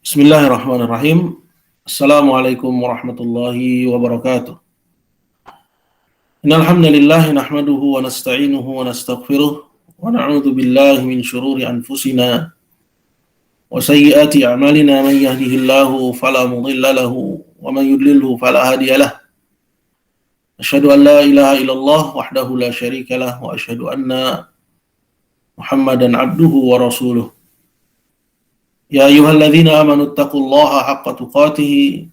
Bismillahirrahmanirrahim. Assalamualaikum warahmatullahi wabarakatuh. Innal hamdalillah nahmaduhu wa nasta'inuhu wa nastaghfiruh wa na'udzu billahi min shururi anfusina wa sayyiati a'malina man yahdihillahu fala mudilla lahu wa man yudlilhu fala hadiya lahu. Asyhadu an la ilaha illallah wahdahu la syarika lah wa asyhadu anna Muhammadan abduhu wa rasuluh. Ya ayyuhalladzina amanu taqullaha haqqa tuqatih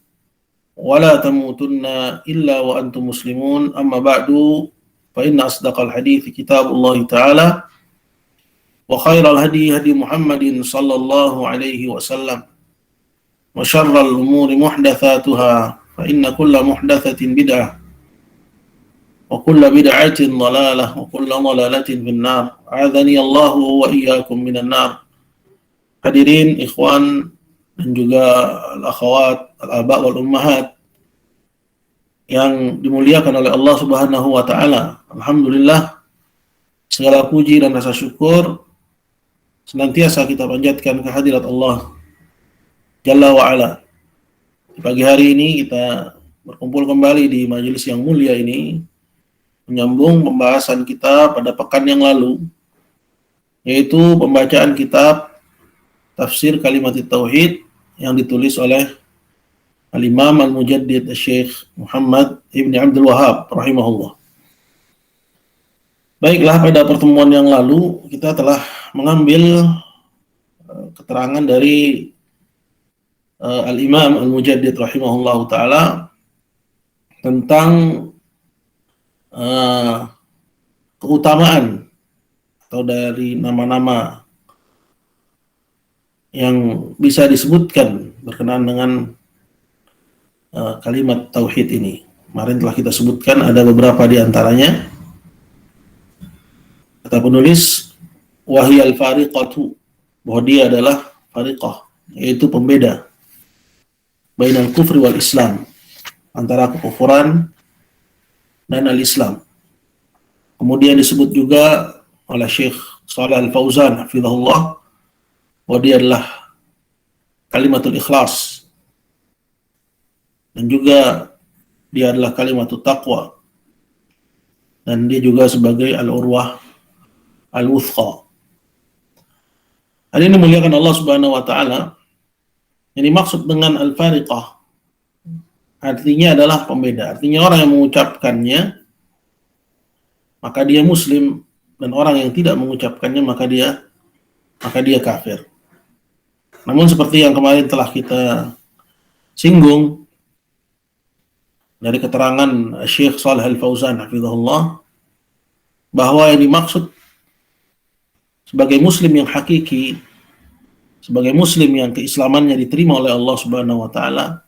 wa la tamutunna illa wa antum muslimun, amma ba'du, fa inna asdaqal hadithi kitabullah ta'ala wa khairal hadi hadi Muhammadin sallallahu alaihi wasallam wa syarral umuri muhdatsatuha fa inna kulla muhdatsatin bid'ah wa kulla bid'atin dhalalah wa kulla dhalalatin finnar. A'adzani Allahu wa iyyakum minan nar. Hadirin, ikhwan, dan juga al-akhawat, al-aba wal ummahat yang dimuliakan oleh Allah Subhanahu wa taala. Alhamdulillah, segala puji dan rasa syukur senantiasa kita panjatkan kehadirat Allah Jalla wa ala. Di pagi hari ini kita berkumpul kembali di majelis yang mulia ini, menyambung pembahasan kita pada pekan yang lalu, yaitu pembacaan kitab Tafsir Kalimat Tauhid yang ditulis oleh Al-Imam Al-Mujaddid Syekh Muhammad Ibn Abdul Wahhab rahimahullah. Baiklah, pada pertemuan yang lalu kita telah mengambil keterangan dari Al-Imam Al-Mujaddid rahimahullah ta'ala tentang keutamaan atau dari nama-nama yang bisa disebutkan berkenaan dengan kalimat tauhid ini. Kemarin telah kita sebutkan ada beberapa di antaranya. Kata penulis, wahiyal fariqatu, bahwa dia adalah fariqah, yaitu pembeda bainal kufri wal Islam, antara kekufuran dan al-Islam. Kemudian disebut juga oleh Syekh Shalih Al-Fauzan hafizahullah bahwa dia adalah kalimatul ikhlas, dan juga dia adalah kalimatul taqwa, dan dia juga sebagai al-urwah al-wuthqa. Hal ini memuliakan Allah Subhanahu wa taala. Yang dimaksud dengan al-fariqah artinya adalah pembeda. Artinya orang yang mengucapkannya maka dia muslim, dan orang yang tidak mengucapkannya maka dia kafir. Namun seperti yang kemarin telah kita singgung dari keterangan Syekh Shalih Al-Fauzan hafizahullah, bahwa yang dimaksud sebagai muslim yang hakiki, sebagai muslim yang keislamannya diterima oleh Allah Subhanahu wa taala,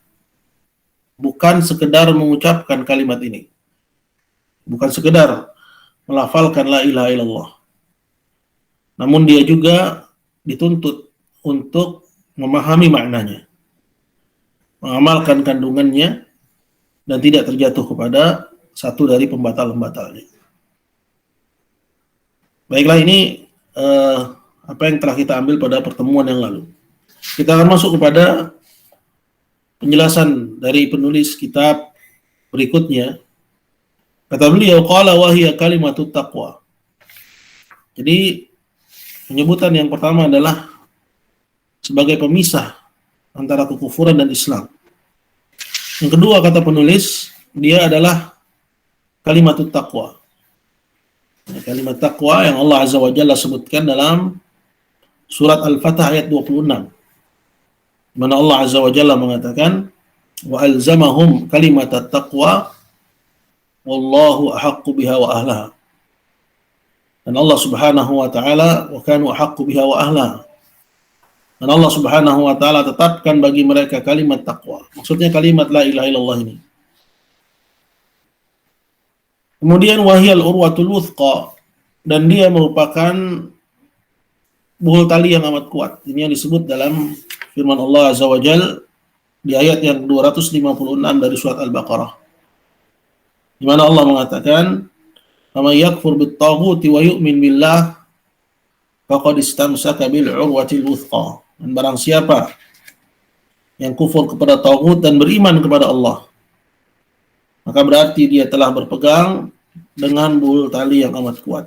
bukan sekedar mengucapkan kalimat ini, bukan sekedar melafalkan la ilaha illallah, namun dia juga dituntut untuk memahami maknanya, mengamalkan kandungannya, dan tidak terjatuh kepada satu dari pembatal-pembatalnya. Baiklah, ini apa yang telah kita ambil pada pertemuan yang lalu. Kita akan masuk kepada penjelasan dari penulis kitab berikutnya. Kata beliau, qala wa hiya kalimatut taqwa. Jadi penyebutan yang pertama adalah sebagai pemisah antara kekufuran dan Islam. Yang kedua, kata penulis, dia adalah kalimatut taqwa. Kalimat taqwa yang Allah Azza wa Jalla sebutkan dalam surat Al-Fatah ayat 26. Di mana Allah Azza wa Jalla mengatakan, wa alzamahum kalimatat taqwa wallahu ahaqqu biha wa ahlaha. Dan Allah Subhanahu wa taala, wa kanu ahaqqu biha wa ahlaha. Dan Allah Subhanahu wa taala tetapkan bagi mereka kalimat takwa. Maksudnya kalimat la ilaha illallah ini. Kemudian wahiyal urwatul wuthqa, dan dia merupakan buhul tali yang amat kuat. Ini yang disebut dalam firman Allah Azza wa Jalla di ayat yang 256 dari surat Al-Baqarah. Di mana Allah mengatakan, "Faman yakfur bit-taghuti wa yu'min billah faqad istamsaka bil urwatil wuthqa." Dan barang siapa yang kufur kepada tauhid dan beriman kepada Allah, maka berarti dia telah berpegang dengan bul tali yang amat kuat.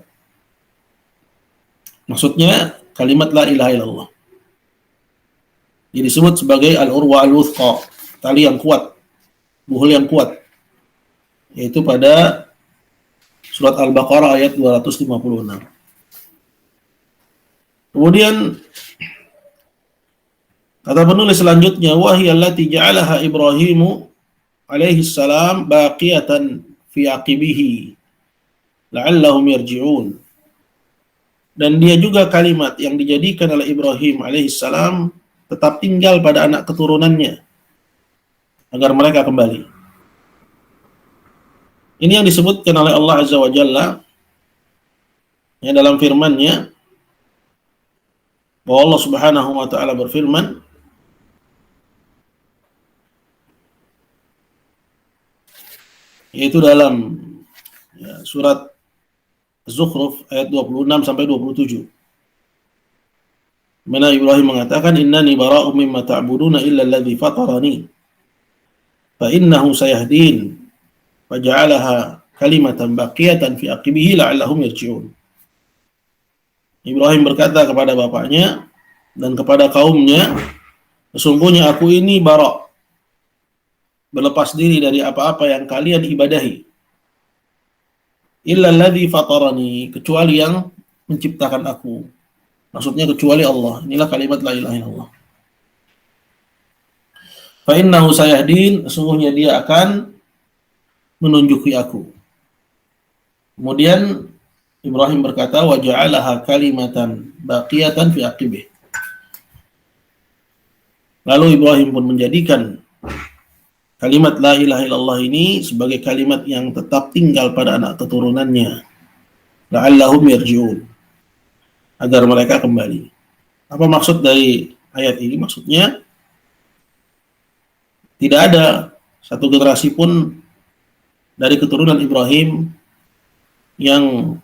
Maksudnya kalimat la ilaha illallah. Jadi disebut sebagai al-urwa al-wuthqa, tali yang kuat, buhul yang kuat. Yaitu pada surat Al-Baqarah ayat 256. Kemudian kata penulis selanjutnya, wa hiya allati ja'alaha Ibrahimu alaihi salam baqiyatan fi aqibihi la'allahum yarji'un. Dan dia juga kalimat yang dijadikan oleh Ibrahim alaihi salam tetap tinggal pada anak keturunannya agar mereka kembali. Ini yang disebutkan oleh Allah Azza wa Jalla ya dalam firman-Nya, bahwa Allah Subhanahu wa taala berfirman, yaitu dalam surat Az-Zukhruf ayat 26 sampai 27. Mana Ibrahim mengatakan, innani bara'um mimma ta'buduna illa alladhi fatarani fa innahu sayahdin faja'alaha kalimatan baqiyatan fi aqibihi la'allahum yarji'un. Ibrahim berkata kepada bapaknya dan kepada kaumnya, sesungguhnya aku ini bara', berlepas diri dari apa-apa yang kalian ibadahi, illa alladhi fatarani, kecuali yang menciptakan aku. Maksudnya kecuali Allah. Inilah kalimat la ilaha illallah. Fa innahu sayahdin, sesungguhnya dia akan menunjuki aku. Kemudian Ibrahim berkata, wa ja'alaha kalimatan baqiyatan fi aqibih. Lalu Ibrahim pun menjadikan kalimat la ilaha illallah ini sebagai kalimat yang tetap tinggal pada anak keturunannya, la'allahum yarji'un, agar mereka kembali. Apa maksud dari ayat ini? Maksudnya tidak ada satu generasi pun dari keturunan Ibrahim yang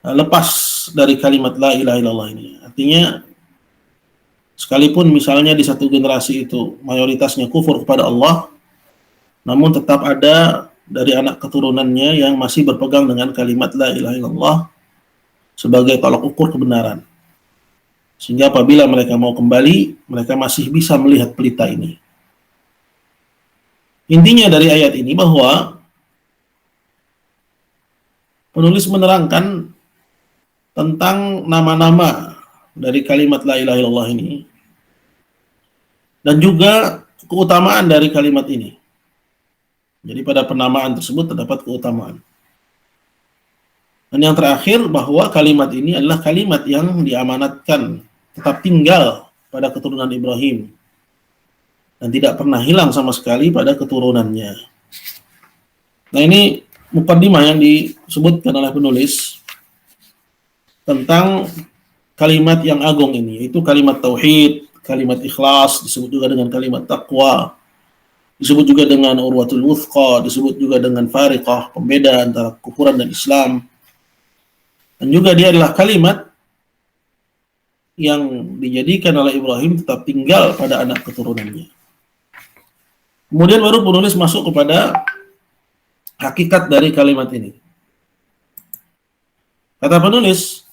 lepas dari kalimat la ilaha illallah ini. Artinya sekalipun misalnya di satu generasi itu mayoritasnya kufur kepada Allah, namun tetap ada dari anak keturunannya yang masih berpegang dengan kalimat la ilaha illallah sebagai tolak ukur kebenaran. Sehingga apabila mereka mau kembali, mereka masih bisa melihat pelita ini. Intinya dari ayat ini bahwa penulis menerangkan tentang nama-nama dari kalimat la ilaha illallah ini dan juga keutamaan dari kalimat ini. Jadi pada penamaan tersebut terdapat keutamaan. Dan yang terakhir, bahwa kalimat ini adalah kalimat yang diamanatkan tetap tinggal pada keturunan Ibrahim dan tidak pernah hilang sama sekali pada keturunannya. Nah, ini mukaddimah yang disebutkan oleh penulis tentang kalimat yang agung ini, yaitu kalimat tauhid, kalimat ikhlas, disebut juga dengan kalimat taqwa, disebut juga dengan urwatul wuthqa, disebut juga dengan fariqah, pembeda antara kufuran dan Islam. Dan juga dia adalah kalimat yang dijadikan oleh Ibrahim tetap tinggal pada anak keturunannya. Kemudian baru penulis masuk kepada hakikat dari kalimat ini. Kata penulis,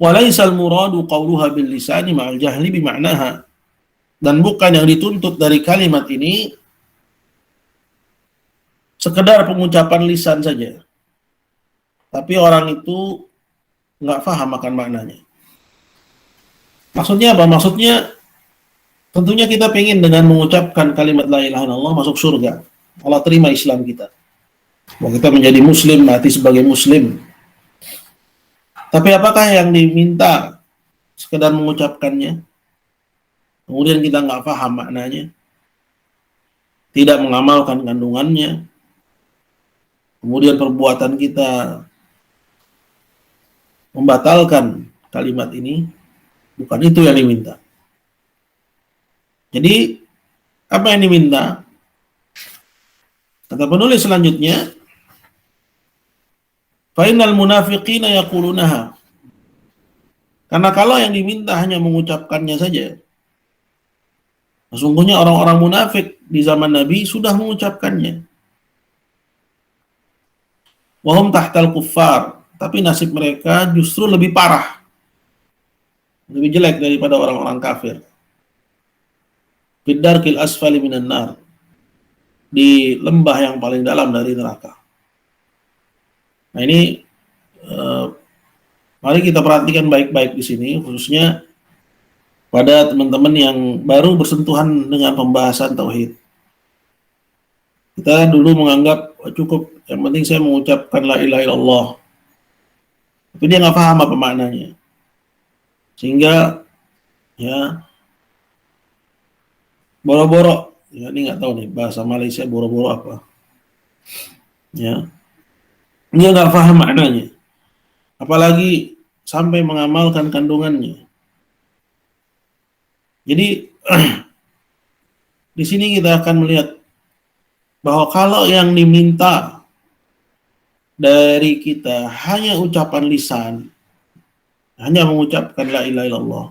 walaisal muradu qawluha bil lisani ma'al jahli bima'naha. Dan bukan yang dituntut dari kalimat ini sekedar pengucapan lisan saja, tapi orang itu nggak paham akan maknanya. Maksudnya apa? Maksudnya tentunya kita pengen dengan mengucapkan kalimat la ilaha illallah masuk surga. Allah terima Islam kita. Bahwa kita menjadi muslim, mati sebagai muslim. Tapi apakah yang diminta sekedar mengucapkannya, kemudian kita nggak paham maknanya, tidak mengamalkan kandungannya, kemudian perbuatan kita membatalkan kalimat ini? Bukan itu yang diminta. Jadi apa yang diminta? Kata penulis selanjutnya, fa'innal munafiqina yaqulunaha, Karena kalau yang diminta hanya mengucapkannya saja, sesungguhnya orang-orang munafik di zaman Nabi sudah mengucapkannya. Wahum tahtal kuffar, tapi nasib mereka justru lebih parah, lebih jelek daripada orang-orang kafir. Fiddarkil asfali minan nar, di lembah yang paling dalam dari neraka. Nah ini mari kita perhatikan baik-baik di sini, khususnya pada teman-teman yang baru bersentuhan dengan pembahasan tauhid. Kita dulu menganggap cukup, yang penting saya mengucapkan la ilaha illallah. Tapi dia nggak paham apa maknanya. Sehingga ya boro-boro, ya ini nggak tahu nih bahasa Malaysia boro-boro apa. Ya, dia nggak paham maknanya. Apalagi sampai mengamalkan kandungannya. Jadi di sini kita akan melihat bahwa kalau yang diminta dari kita hanya ucapan lisan, hanya mengucapkan la ilaha illallah.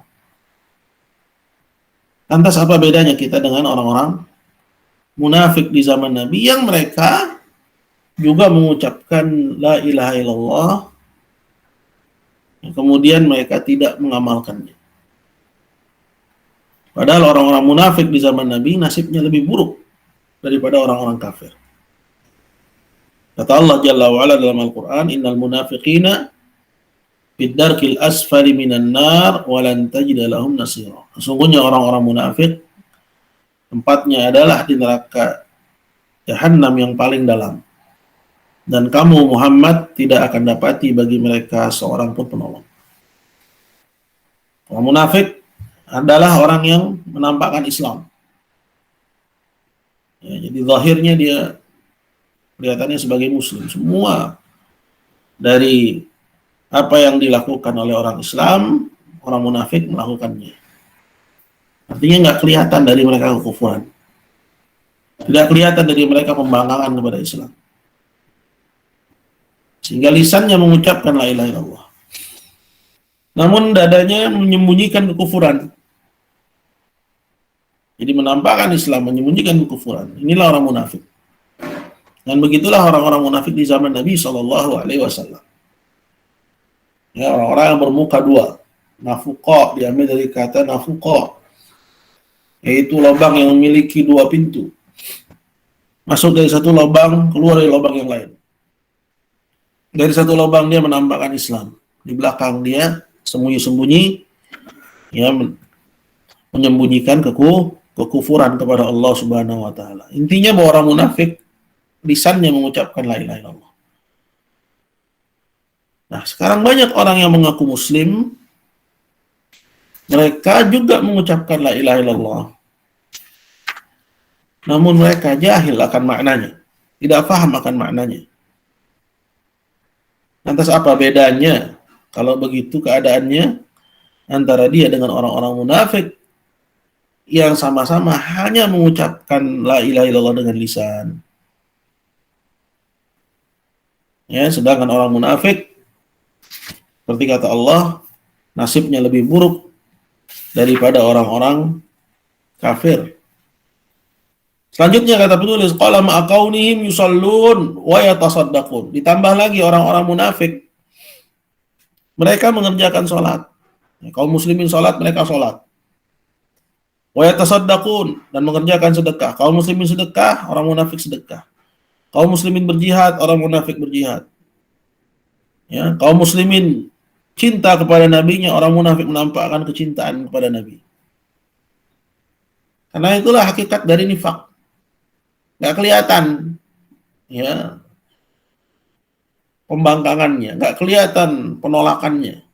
Lantas apa bedanya kita dengan orang-orang munafik di zaman Nabi yang mereka juga mengucapkan la ilaha illallah, kemudian mereka tidak mengamalkannya. Padahal orang-orang munafik di zaman Nabi nasibnya lebih buruk daripada orang-orang kafir. Kata Allah Jalla wa'ala dalam Al-Quran, innal munafiqina fid-darkil asfali minan nar walan tajida lahum nasira. Sesungguhnya orang-orang munafik tempatnya adalah di neraka Jahannam yang paling dalam. Dan kamu Muhammad tidak akan dapati bagi mereka seorang pun penolong. Orang munafik adalah orang yang menampakkan Islam. Ya, jadi zahirnya dia kelihatannya sebagai muslim. Semua dari apa yang dilakukan oleh orang Islam, orang munafik melakukannya. Artinya nggak kelihatan dari mereka kekufuran. Tidak kelihatan dari mereka pembangkangan kepada Islam. Sehingga lisannya mengucapkan la ilaha illallah. Namun dadanya menyembunyikan kekufuran. Jadi menampakkan Islam, menyembunyikan kekufuran. Inilah orang munafik. Dan begitulah orang-orang munafik di zaman Nabi SAW. Ya, orang-orang yang bermuka dua. Nafuqa, diambil dari kata nafuqa, yaitu lubang yang memiliki dua pintu. Masuk dari satu lubang, keluar dari lubang yang lain. Dari satu lubang dia menampakkan Islam. Di belakang dia sembunyi-sembunyi, ya, menyembunyikan kekufuran kepada Allah Subhanahu wa taala. Intinya bahwa orang munafik lisannya mengucapkan la ilaha illallah. Nah, sekarang banyak orang yang mengaku muslim, mereka juga mengucapkan la ilaha illallah. Namun mereka jahil akan maknanya, tidak paham akan maknanya. Lantas apa bedanya kalau begitu keadaannya antara dia dengan orang-orang munafik yang sama-sama hanya mengucapkan la ilaha illallah dengan lisan. Ya, sedangkan orang munafik seperti kata Allah, nasibnya lebih buruk daripada orang-orang kafir. Selanjutnya kata penulis, qala ma'akaunihim yusallun wa yatasaddaqun. Ditambah lagi orang-orang munafik, mereka mengerjakan sholat. Kaum muslimin sholat, mereka sholat. Wa yatasaddaqun, dan mengerjakan sedekah. Kaum muslimin sedekah, orang munafik sedekah. Kaum muslimin berjihad, orang munafik berjihad. Ya, kaum muslimin cinta kepada nabinya, orang munafik menampakkan kecintaan kepada nabi. Karena itulah hakikat dari nifak. Nggak kelihatan, ya, pembangkangannya, nggak kelihatan penolakannya.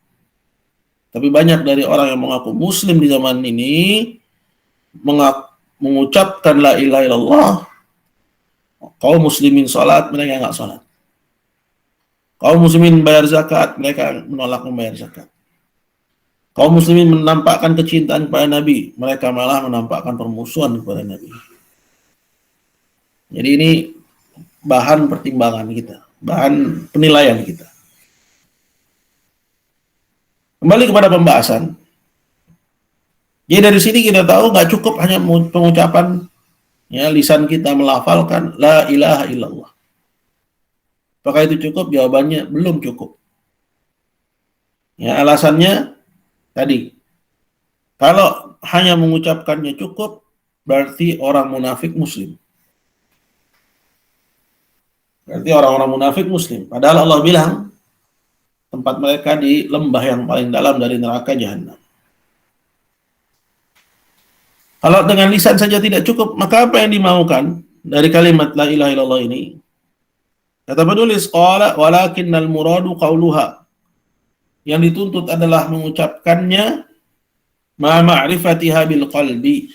Tapi banyak dari orang yang mengaku muslim di zaman ini mengucapkan la ilaha illallah, kaum muslimin sholat, mereka nggak sholat. Kaum muslimin bayar zakat, mereka menolak membayar zakat. Kaum muslimin menampakkan kecintaan kepada Nabi, mereka malah menampakkan permusuhan kepada Nabi. Jadi ini bahan pertimbangan kita, bahan penilaian kita. Kembali kepada pembahasan. Jadi dari sini kita tahu nggak cukup hanya pengucapan ya lisan kita melafalkan la ilaha illallah. Apakah itu cukup? Jawabannya belum cukup. Ya, alasannya tadi, kalau hanya mengucapkannya cukup, berarti orang munafik muslim. Berarti orang-orang munafik muslim. Padahal Allah bilang, tempat mereka di lembah yang paling dalam dari neraka jahanam. Kalau dengan lisan saja tidak cukup, maka apa yang dimaukan dari kalimat la ilaha illallah ini? Kata penulis, qala walakinnal muradu qauluha. Yang dituntut adalah mengucapkannya ma ma'rifatiha bil qalbi,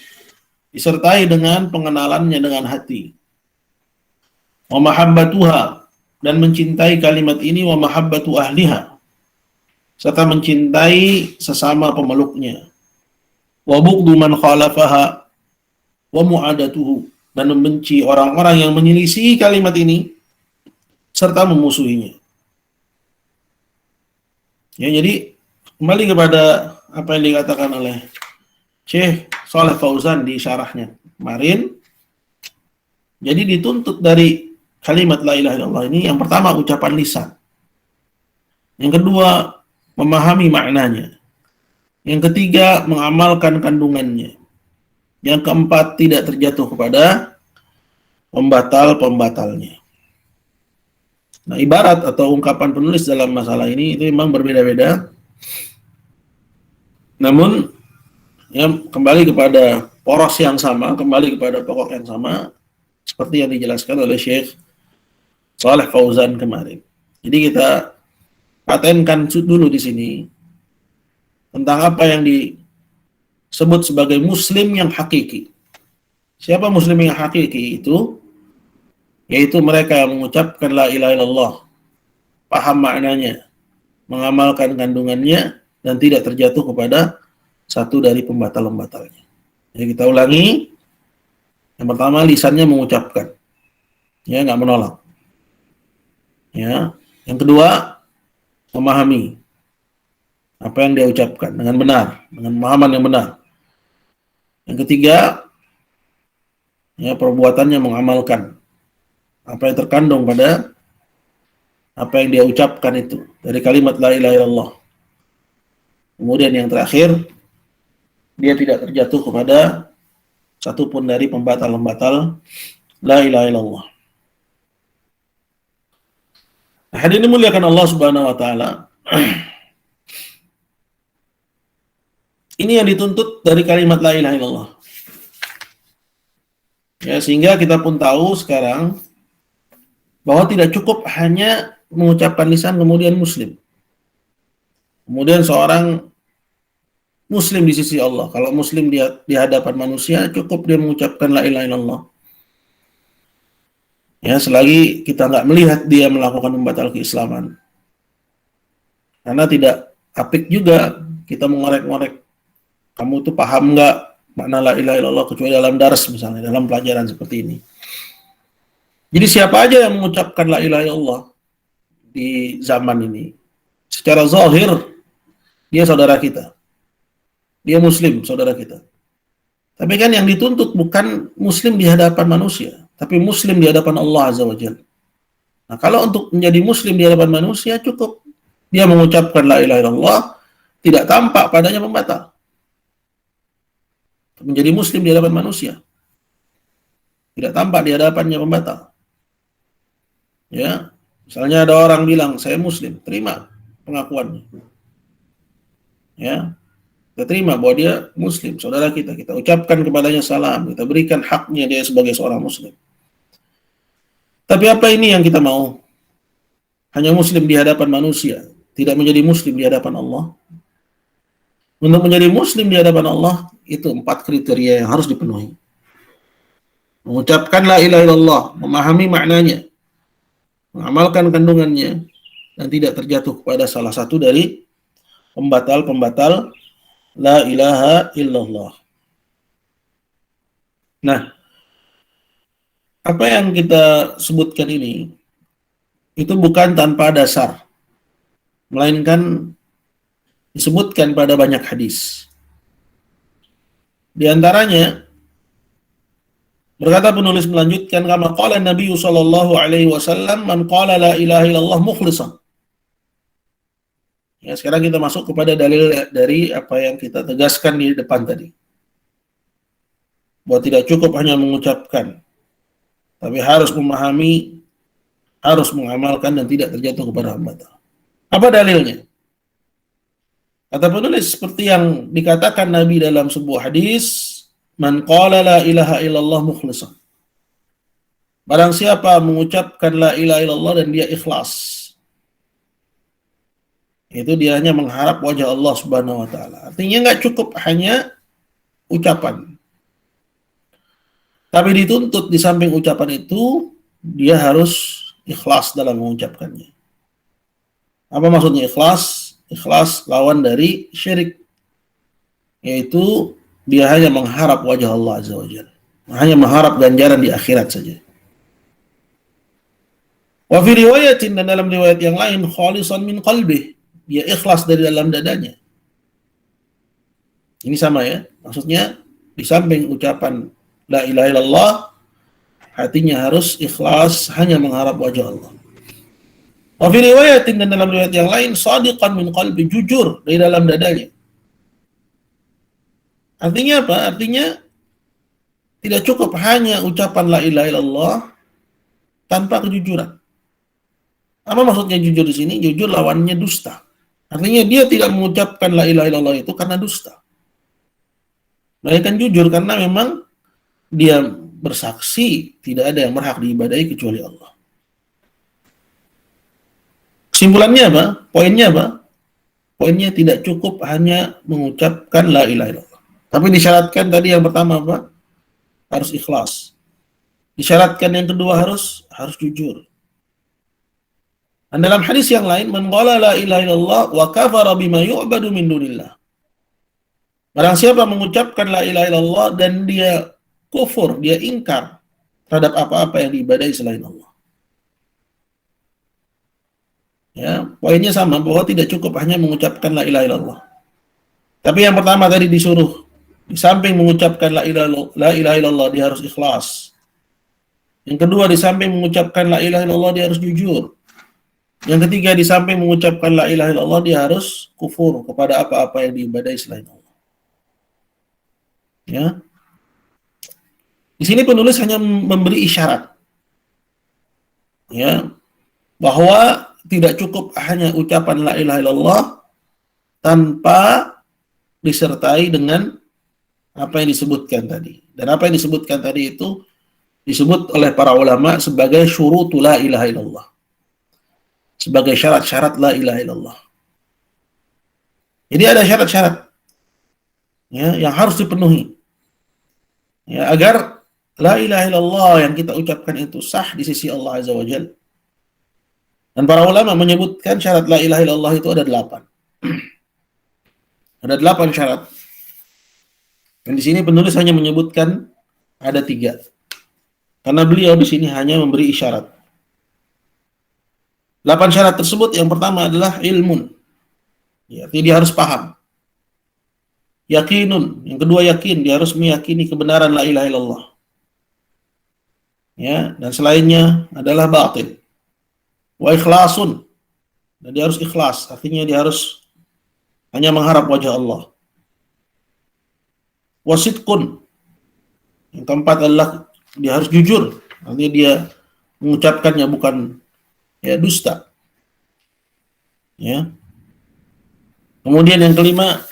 disertai dengan pengenalannya dengan hati. Wa mahabbatuha, dan mencintai kalimat ini, wa mahabbatu ahliha, serta mencintai sesama pemeluknya. Wa bughdu man khalafaha wa mu'adatuhu, dan membenci orang-orang yang menyelisih kalimat ini serta memusuhinya. Ya, jadi kembali kepada apa yang dikatakan oleh Syekh Shalih Fauzan di syarahnya kemarin. Jadi dituntut dari kalimat la ilaha illallah ini, yang pertama ucapan lisan, yang kedua memahami maknanya, yang ketiga mengamalkan kandungannya, yang keempat tidak terjatuh kepada pembatal-pembatalnya. Nah, ibarat atau ungkapan penulis dalam masalah ini itu memang berbeda-beda. Namun, ya, kembali kepada poros yang sama, kembali kepada pokok yang sama, seperti yang dijelaskan oleh Syekh Shalih Fauzan kemarin. Jadi kita patenkan dulu di sini tentang apa yang disebut sebagai muslim yang hakiki. Siapa muslim yang hakiki itu? Yaitu mereka yang mengucapkan la ilaha illallah, paham maknanya, mengamalkan kandungannya, dan tidak terjatuh kepada satu dari pembatal-pembatalnya. Jadi kita ulangi. Yang pertama, lisannya mengucapkan, ya, nggak menolak. Ya. Yang kedua, memahami apa yang dia ucapkan dengan benar, dengan pemahaman yang benar. Yang ketiga, ya, perbuatannya mengamalkan apa yang terkandung pada apa yang dia ucapkan itu dari kalimat la ilaha illallah. Kemudian yang terakhir, dia tidak terjatuh kepada satupun dari pembatal-pembatal la ilaha illallah. Hadirin dimuliakan Allah Subhanahu wa taala. Ini yang dituntut dari kalimat la ilaha illallah. Ya, sehingga kita pun tahu sekarang bahwa tidak cukup hanya mengucapkan lisan kemudian muslim. Kemudian seorang muslim di sisi Allah. Kalau muslim di hadapan manusia, cukup dia mengucapkan la ilaha illallah. Ya, selagi kita nggak melihat dia melakukan pembatal keislaman. Karena tidak apik juga kita mengorek-ngorek. Kamu tuh paham nggak makna la ilaha illallah, kecuali dalam dars misalnya, dalam pelajaran seperti ini. Jadi siapa aja yang mengucapkan la ilaha illallah di zaman ini, secara zahir dia saudara kita. Dia muslim, saudara kita. Tapi kan yang dituntut bukan muslim di hadapan manusia, tapi muslim di hadapan Allah Azza wa Jalla. Nah, kalau untuk menjadi muslim di hadapan manusia, cukup dia mengucapkan la ilaha illallah, tidak tampak padanya pembatal. Menjadi muslim di hadapan manusia, tidak tampak di hadapannya pembatal. Ya, misalnya ada orang bilang saya muslim, terima pengakuannya. Ya, kita terima bahwa dia muslim, saudara kita. Kita ucapkan kepadanya salam, kita berikan haknya dia sebagai seorang muslim. Tapi apa ini yang kita mau? Hanya muslim di hadapan manusia, tidak menjadi muslim di hadapan Allah. Untuk menjadi muslim di hadapan Allah, itu 4 kriteria yang harus dipenuhi. Mengucapkan la ilaha illallah, memahami maknanya, mengamalkan kandungannya, dan tidak terjatuh kepada salah satu dari pembatal-pembatal la ilaha illallah. Nah, apa yang kita sebutkan ini itu bukan tanpa dasar, melainkan disebutkan pada banyak hadis. Di antaranya berkata penulis melanjutkan, kama qala Nabi sallallahu alaihi wasallam, man qala la ilaha illallah mukhlishan. Ya, sekarang kita masuk kepada dalil dari apa yang kita tegaskan di depan tadi. Bahwa tidak cukup hanya mengucapkan, tapi harus memahami, harus mengamalkan dan tidak terjatuh kepada hambatan. Apa dalilnya? Kata penulis seperti yang dikatakan Nabi dalam sebuah hadis, man qala la ilaha illallah mukhlishan. Barang siapa mengucapkan la ilaha illallah dan dia ikhlas, itu dia hanya mengharap wajah Allah Subhanahu wa taala. Artinya nggak cukup hanya ucapan. Tapi dituntut di samping ucapan itu dia harus ikhlas dalam mengucapkannya. Apa maksudnya ikhlas? Ikhlas lawan dari syirik, yaitu dia hanya mengharap wajah Allah Azza wa Jalla, hanya mengharap ganjaran di akhirat saja. Wa fi riwayatin, dan dalam riwayat yang lain, khalisan min qalbih, dia ikhlas dari dalam dadanya. Ini sama ya, maksudnya di samping ucapan la ilaha illallah, hatinya harus ikhlas hanya mengharap wajah Allah. Wa fi riwayatin, dan dalam riwayat yang lain, shadiqan min qalbi, jujur dari dalam dadanya. Artinya apa? Artinya tidak cukup hanya ucapan la ilaha illallah tanpa kejujuran. Apa maksudnya jujur di sini? Jujur lawannya dusta. Artinya dia tidak mengucapkan la ilaha illallah itu karena dusta. Melainkan jujur karena memang dia bersaksi tidak ada yang berhak diibadahi kecuali Allah. Kesimpulannya apa? Poinnya apa? Poinnya tidak cukup hanya mengucapkan la ilaha illallah. Tapi disyaratkan tadi yang pertama apa? Harus ikhlas. Disyaratkan yang kedua harus jujur. Dan dalam hadis yang lain, man qala la ilaha illallah wa kafara bima yu'badu min dunillah. Barang siapa mengucapkan la ilaha illallah dan dia kufur, dia ingkar terhadap apa-apa yang diibadahi selain Allah. Ya, poinnya sama, bahwa tidak cukup hanya mengucapkan la ilaha illallah. Tapi yang pertama tadi disuruh, di samping mengucapkan la ilaha illallah, dia harus ikhlas. Yang kedua, di samping mengucapkan la ilaha illallah, dia harus jujur. Yang ketiga, di samping mengucapkan la ilaha illallah, dia harus kufur kepada apa-apa yang diibadahi selain Allah. Ya. Di sini penulis hanya memberi isyarat. Ya, bahwa tidak cukup hanya ucapan la ilaha illallah tanpa disertai dengan apa yang disebutkan tadi. Dan apa yang disebutkan tadi itu disebut oleh para ulama sebagai syurutu la ilaha illallah. Sebagai syarat-syarat la ilaha illallah. Jadi ada syarat-syarat ya, yang harus dipenuhi. Ya, agar la ilaha illallah yang kita ucapkan itu sah di sisi Allah Azza wa Jalla. Dan para ulama menyebutkan syarat la ilaha illallah itu ada 8. Ada 8 syarat. Dan di sini penulis hanya menyebutkan ada 3. Karena beliau di sini hanya memberi isyarat. 8 syarat tersebut yang pertama adalah ilmun. Ya, dia harus paham. Yakinun, yang kedua yakin, dia harus meyakini kebenaran la ilaha illallah. Ya, dan selainnya adalah batil. Wa ikhlasun, dan dia harus ikhlas, artinya dia harus hanya mengharap wajah Allah. Wa sidqun, yang keempat adalah dia harus jujur, artinya dia mengucapkannya bukan ya dusta. Ya. Kemudian yang kelima,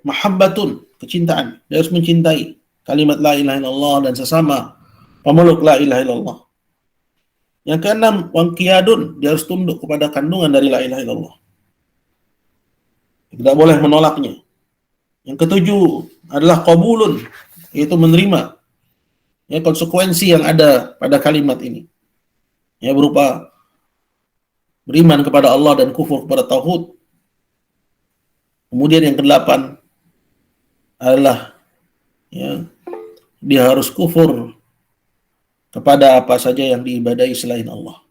mahabbatun, kecintaan, dia harus mencintai kalimat la ilaha illallah dan sesama pemeluk la ilaha illallah. Yang keenam, wangkiyadun, dia harus tunduk kepada kandungan dari la ilaha illallah. Tidak boleh menolaknya. Yang ketujuh adalah qabulun, yaitu menerima ya konsekuensi yang ada pada kalimat ini. Ya, berupa beriman kepada Allah dan kufur kepada tauhid. Kemudian yang kedelapan adalah ya, dia harus kufur kepada apa saja yang diibadahi selain Allah.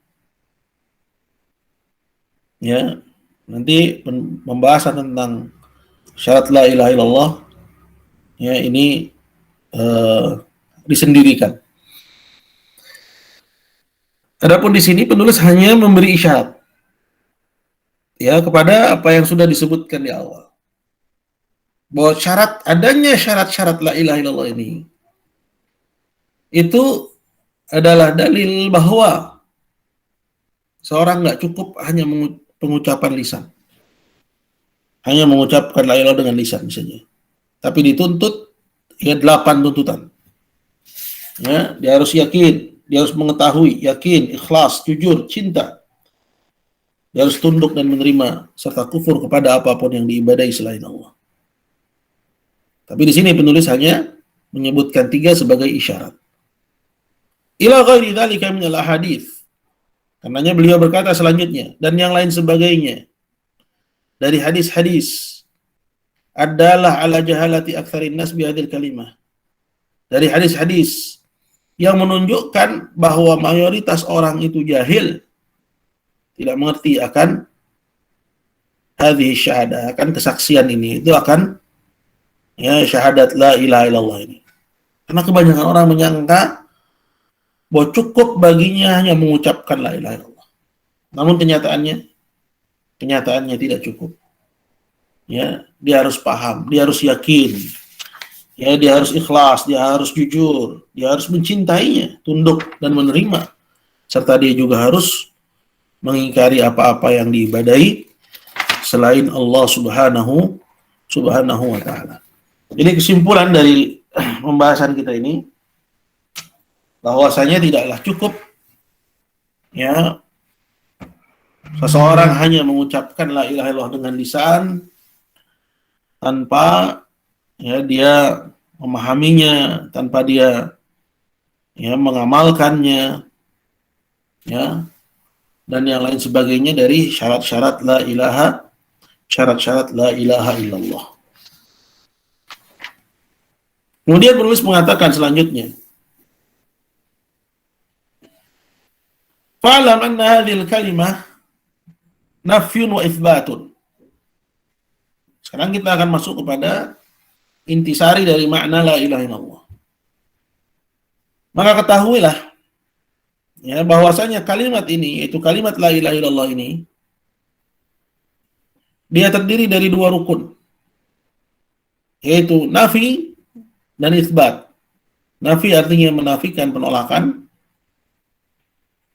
Ya. Nanti pembahasan tentang syarat la ilaha illallah ya ini disendirikan. Adapun di sini penulis hanya memberi isyarat ya kepada apa yang sudah disebutkan di awal. Bahwa adanya syarat-syarat la ilaha illallah ini itu adalah dalil bahwa seorang nggak cukup hanya pengucapan lisan. Hanya mengucapkan la ilaha dengan lisan misalnya. Tapi dituntut ya 8 tuntutan. Ya, dia harus yakin, dia harus mengetahui, yakin, ikhlas, jujur, cinta. Dia harus tunduk dan menerima serta kufur kepada apapun yang diibadahi selain Allah. Tapi di sini penulis hanya menyebutkan 3 sebagai isyarat. Ila ghairi dzalika min al-ahadits. Karenanya beliau berkata selanjutnya dan yang lain sebagainya dari hadis-hadis adalah ala jahalati aktsarin nas bi hadhil kalimah. Dari hadis-hadis yang menunjukkan bahwa mayoritas orang itu jahil, tidak mengerti akan hadhihi syahadah, akan kesaksian ini, itu akan ya syahadat la ilaha illallah ini. Karena kebanyakan orang menyangka bahwa cukup baginya hanya mengucapkan la ilaha illallah. Namun kenyataannya tidak cukup. Ya, dia harus paham, dia harus yakin. Ya, dia harus ikhlas, dia harus jujur, dia harus mencintainya, tunduk dan menerima. Serta dia juga harus mengingkari apa-apa yang diibadahi selain Allah Subhanahu wa taala. Jadi kesimpulan dari pembahasan kita ini bahwasanya tidaklah cukup ya seseorang hanya mengucapkan la ilaha illallah dengan lisan tanpa ya dia memahaminya, tanpa dia ya mengamalkannya ya dan yang lain sebagainya dari syarat-syarat la ilaha illallah. Kemudian penulis mengatakan selanjutnya, fa'lam anna hadhil kalimah nafyun wa itsbatun. Sekarang kita akan masuk kepada intisari dari makna la ilaha illallah. Maka ketahuilah ya bahwasanya kalimat ini, yaitu kalimat la ilaha illallah ini, dia terdiri dari 2 rukun, yaitu nafi dan itsbat. Nafi artinya menafikan, penolakan.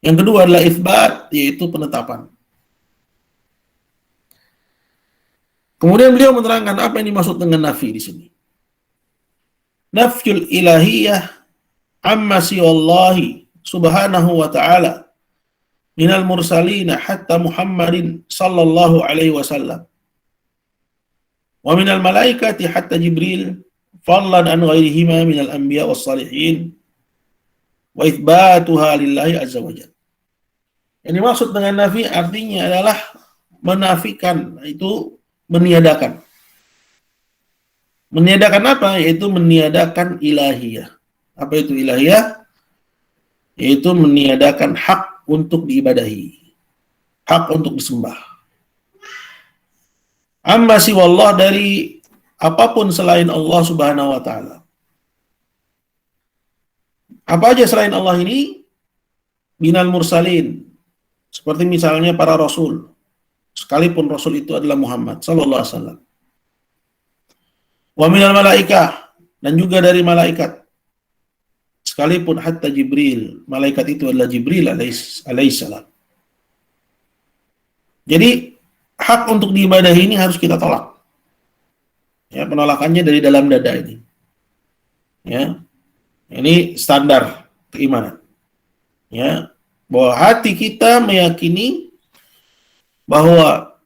Yang kedua adalah itsbat, yaitu penetapan. Kemudian beliau menerangkan apa yang dimaksud dengan nafi di sini. Nafyul ilahiyah amma siwallahi subhanahu wa ta'ala minal mursalina hatta Muhammadin sallallahu alaihi wasallam wa minal malaikati hatta Jibril fadlan an ghairihima minal anbiya was salihin wa itsbatuha lillahi azza wa jalla. Yang dimaksud dengan nafi artinya adalah menafikan, itu meniadakan. Meniadakan apa? Yaitu meniadakan ilahiyah. Apa itu ilahiyah? Yaitu meniadakan hak untuk diibadahi, hak untuk disembah. Amma siwallah, dari apapun selain Allah Subhanahu wa taala. Apa aja selain Allah ini? Minal mursalin, seperti misalnya para rasul, sekalipun rasul itu adalah Muhammad sallallahu alaihi wasallam. Wa minal malaikah, dan juga dari malaikat, sekalipun hatta Jibril, malaikat itu adalah Jibril alaihissalam. Jadi hak untuk diibadahi ini harus kita tolak. Ya, penolakannya dari dalam dada ini. Ya. Ini standar keimanan. Ya, bahwa hati kita meyakini bahwa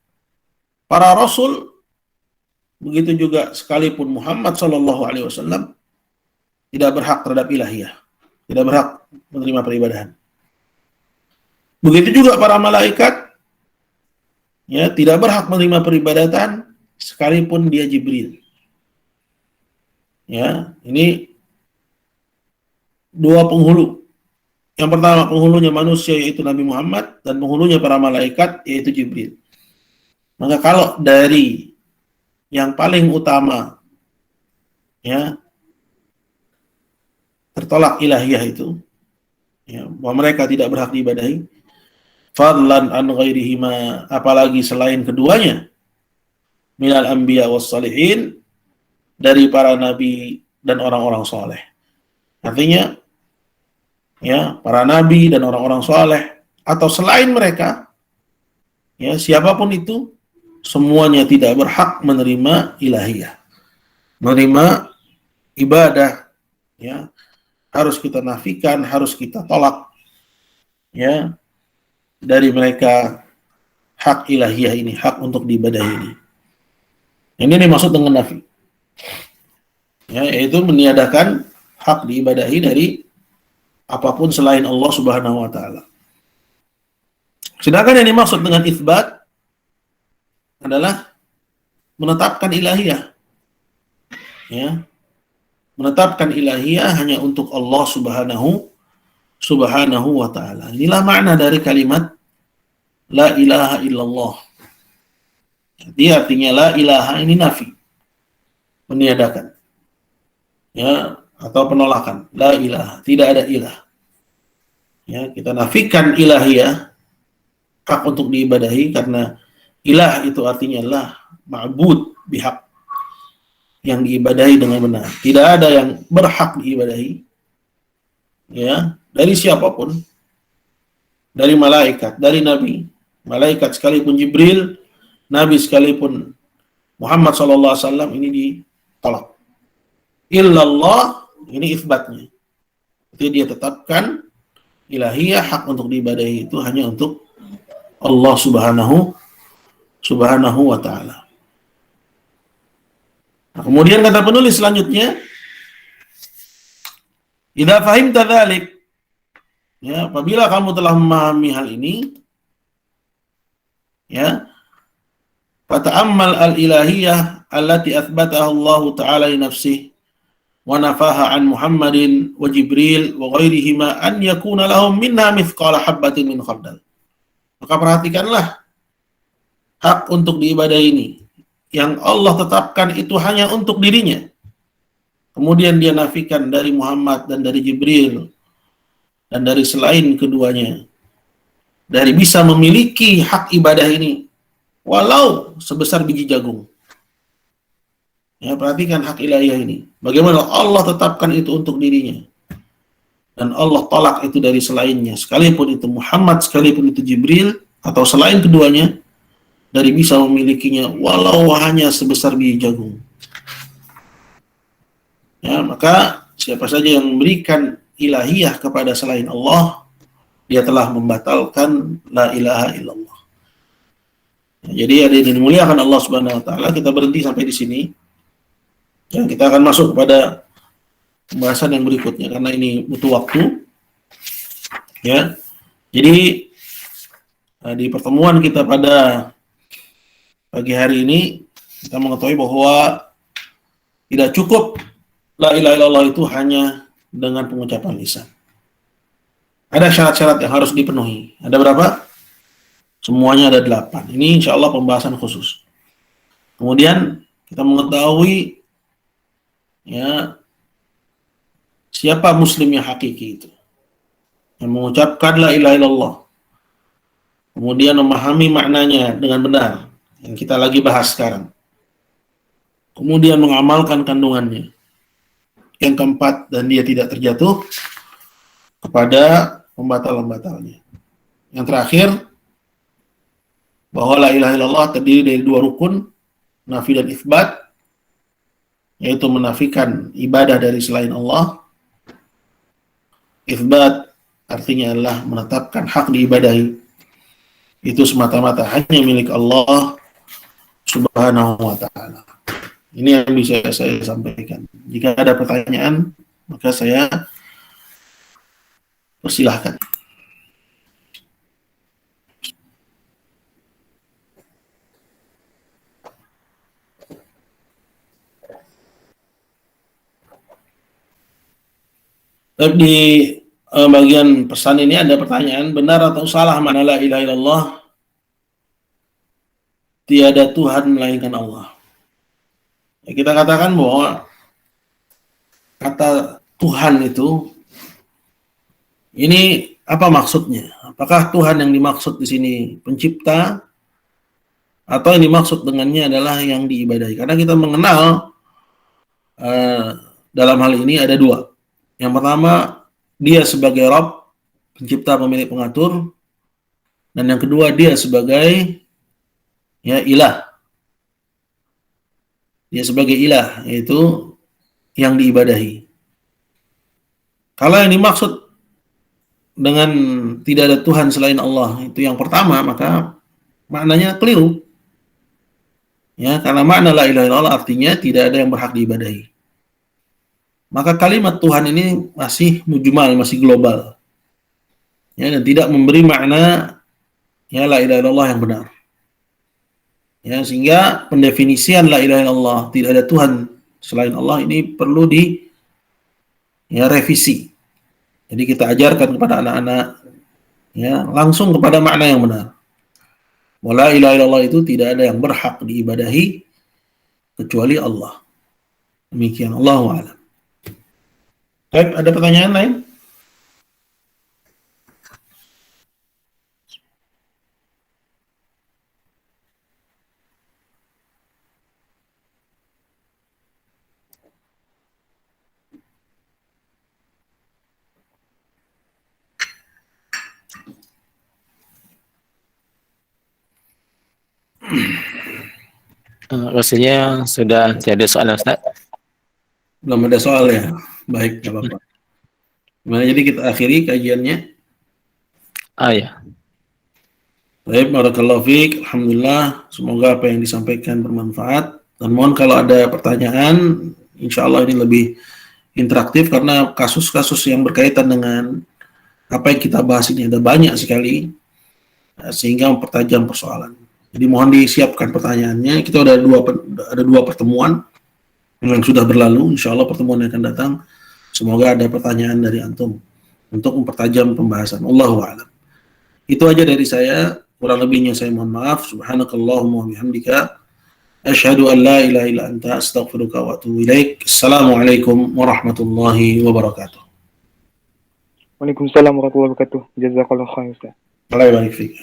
para rasul, begitu juga sekalipun Muhammad sallallahu alaihi wasallam, tidak berhak terhadap ilahiyah, tidak berhak menerima peribadahan. Begitu juga para malaikat, ya, tidak berhak menerima peribadatan sekalipun dia Jibril. Ya, ini 2 penghulu. Yang pertama penghulunya manusia yaitu Nabi Muhammad, dan penghulunya para malaikat yaitu Jibril. Maka kalau dari yang paling utama ya tertolak ilahiyah itu, ya, bahwa mereka tidak berhak diibadahi, fadlan an ghairihima, apalagi selain keduanya, minal anbiya was salihin, dari para nabi dan orang-orang soleh. Artinya, ya, para nabi dan orang-orang soleh atau selain mereka, ya, siapapun itu, semuanya tidak berhak menerima ilahiyah, menerima ibadah, ya, harus kita nafikan, harus kita tolak, ya, dari mereka hak ilahiyah ini, hak untuk diibadahi ini. Ini dimaksud dengan nafi, ya, yaitu meniadakan hak diibadahi dari apapun selain Allah Subhanahu wa taala. Sedangkan yang dimaksud dengan itsbat adalah menetapkan ilahiyah, ya, menetapkan ilahiyah hanya untuk Allah Subhanahu wa taala. Inilah makna dari kalimat la ilaha illallah. Jadi artinya la ilaha ini nafi, meniadakan, ya, atau penolakan. La ilaha, tidak ada ilah. Ya, kita nafikan ilahiyah, hak untuk diibadahi, karena ilah itu artinya lah ma'bud bihaq, yang diibadahi dengan benar. Tidak ada yang berhak diibadahi, ya, dari siapapun, dari malaikat, dari nabi, malaikat sekalipun Jibril, nabi sekalipun Muhammad SAW, ini ditolak. Illallah, ini isbatnya. Jadi dia tetapkan ilahiyah, hak untuk diibadahi itu hanya untuk Allah Subhanahu wa ta'ala. Nah, kemudian kata penulis selanjutnya, idza fahimta dzalik, ya, apabila kamu telah memahami hal ini, ya, fata'ammal al-ilahiyah allati athbataha Allah ta'ala li nafsihi wa nafaha an Muhammadin wa Jibril wa ghairihima an yakuna lahum minha mithqala habbatin min khardal. Maka perhatikanlah hak untuk diibadahi ini yang Allah tetapkan itu hanya untuk dirinya. Kemudian dia nafikan dari Muhammad dan dari Jibril dan dari selain keduanya, dari bisa memiliki hak ibadah ini walau sebesar biji jagung. Ya, perhatikan hak ilahiyah ini. Bagaimana Allah tetapkan itu untuk dirinya, dan Allah tolak itu dari selainnya, sekalipun itu Muhammad, sekalipun itu Jibril, atau selain keduanya, dari bisa memilikinya walau hanya sebesar biji jagung. Ya, maka siapa saja yang memberikan ilahiyah kepada selain Allah, dia telah membatalkan la ilaha illallah. Ya, jadi ada yang dimuliakan Allah Subhanahu wa taala, kita berhenti sampai di sini. Ya, kita akan masuk kepada pembahasan yang berikutnya karena ini butuh waktu. Ya. Jadi di pertemuan kita pada pagi hari ini kita mengetahui bahwa tidak cukup la ilaha illallah itu hanya dengan pengucapan lisan. Ada syarat-syarat yang harus dipenuhi. Ada berapa? Semuanya ada 8. Ini insya Allah pembahasan khusus. Kemudian kita mengetahui, ya, siapa muslim yang hakiki itu, yang mengucapkan la ilaha illallah, kemudian memahami maknanya dengan benar, yang kita lagi bahas sekarang, kemudian mengamalkan kandungannya. Yang keempat, dan dia tidak terjatuh kepada pembatal-pembatalnya. Yang terakhir, bahwa la ilaha illallah terdiri dari 2 rukun, nafi dan itsbat, yaitu menafikan ibadah dari selain Allah. Itsbat artinya adalah menetapkan hak diibadahi itu semata-mata hanya milik Allah Subhanahu wa ta'ala. Ini yang bisa saya sampaikan. Jika ada pertanyaan, maka saya persilahkan. Di bagian pesan ini ada pertanyaan, benar atau salah makna la ilaha illallah tiada Tuhan melainkan Allah. Ya, kita katakan bahwa kata Tuhan itu, ini apa maksudnya? Apakah Tuhan yang dimaksud di sini pencipta, atau yang dimaksud dengannya adalah yang diibadahi? Karena kita mengenal dalam hal ini ada dua. Yang pertama, dia sebagai Rabb, pencipta, pemilik, pengatur. Dan yang kedua, dia sebagai ilah. Dia sebagai ilah, yaitu yang diibadahi. Kalau yang dimaksud dengan tidak ada Tuhan selain Allah, itu yang pertama, maka maknanya keliru. Ya, karena makna la ilaha illallah artinya tidak ada yang berhak diibadahi. Maka kalimat Tuhan ini masih mujmal, masih global. Ya, dan tidak memberi makna la ilaha illallah yang benar. Ya, sehingga pendefinisian la ilaha illallah, tidak ada Tuhan selain Allah, ini perlu revisi. Jadi kita ajarkan kepada anak-anak langsung kepada makna yang benar. La ilaha illallah itu tidak ada yang berhak diibadahi kecuali Allah. Demikian, Allahu a'lam. Baik, ada pertanyaan lain? Rasanya sudah tidak ada soal, Ustaz. Belum ada soal ya? Baik, tidak apa-apa. Gimana, jadi kita akhiri kajiannya? Ya. Baik, barakallahu fiik. Alhamdulillah, semoga apa yang disampaikan bermanfaat. Dan mohon kalau ada pertanyaan, insya Allah ini lebih interaktif karena kasus-kasus yang berkaitan dengan apa yang kita bahas ini ada banyak sekali, sehingga mempertajam persoalan. Jadi mohon disiapkan pertanyaannya. Kita ada dua pertemuan yang sudah berlalu. Insya Allah pertemuan yang akan datang, semoga ada pertanyaan dari antum untuk mempertajam pembahasan. Allahu a'lam. Itu aja dari saya. Kurang lebihnya saya mohon maaf. Subhanakallahumma wa bihamdika, asyhadu an la ilaha illa anta, astaghfiruka wa atubu ilaik. Assalamualaikum warahmatullahi wabarakatuh. Waalaikumsalam warahmatullahi wabarakatuh. Jazakallahu khairan, Ustaz. Allah barik fiik.